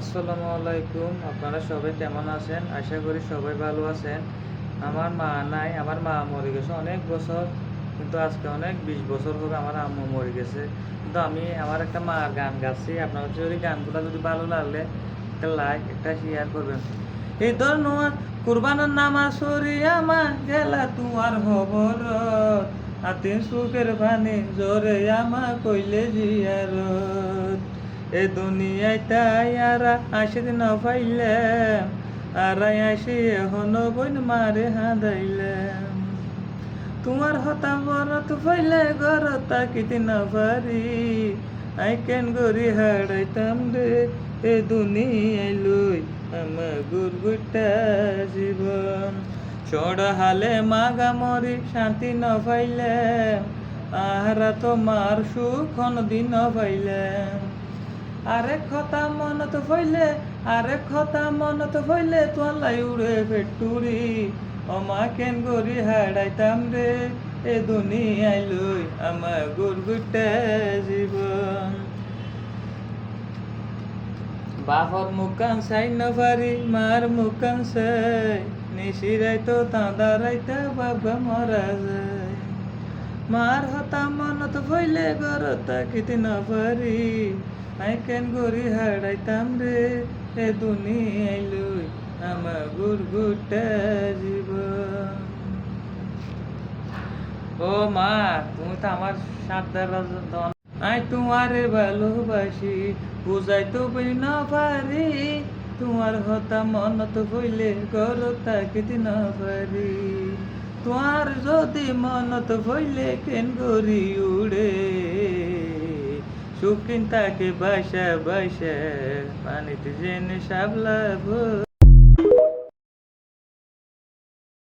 আসসালামু আলাইকুম। আপনারা সবাই কেমন আছেন? আশা করি সবাই ভালো আছেন। আমার মা নাই, আমার মা মরে গেছে অনেক বছর। কিন্তু আজকে অনেক 20 বছর হবে আমার আম্মু মরে গেছে। কিন্তু আমি আমার একটা মার গান গাচ্ছি। আপনার যদি গানগুলো যদি ভালো লাগলে একটা লাইক, একটা শেয়ার করবেন। এই ধরনের কুরবানের নামাজ সরিয়া মা গেলা তোমার খবর আতিন সুখের পানি জোরে আমা কইলে জিয়ারত এ দুনিয়ায় তাই আরা আসে দিন পাইলাম আরাই আসি এখন বইন মারে হাঁদাইলাম তোমার হতা বরত ফাইলে ঘর তাকিতে না পারি আই কেন গরি হারাইতাম রে এ দুনিয়ায় লই আমার গুরগুটা জীবন চড়া হালে মাগা মরি শান্তি ন পাইলাম আহারা তোমার সুখ দিন পাইলাম আরেক কথা মনত হইলে তোলাই উড়ে পেটুরি অমা কেন গরি হারাইতাম রে এ দুনিয়ায় লই আমার গুরগুটা জীবন বাহর মুকান চাই নভারি মার মুকান চাই নিশিরাই তো তাঁদারাইতা বাবা মরা যায় মার হতা মনত হইলে ঘর তাকিতে না পারি আই কেন গরি হারাইতাম রে এ দুনিয়ায় লই আমার গুরগুটা জীবন ও মা তুমি তো আমার সাতদার আই তোমারে ভালোবাসি বুঝাই তো বই না পারি তোমার হতা মনত হইলে ঘর তাকিতে না পারি তোমার যদি মনত হইলে কেন গরি উড়ে সুখিন তাকে বাসা বাসা পানিতে জেনে সাবলাভ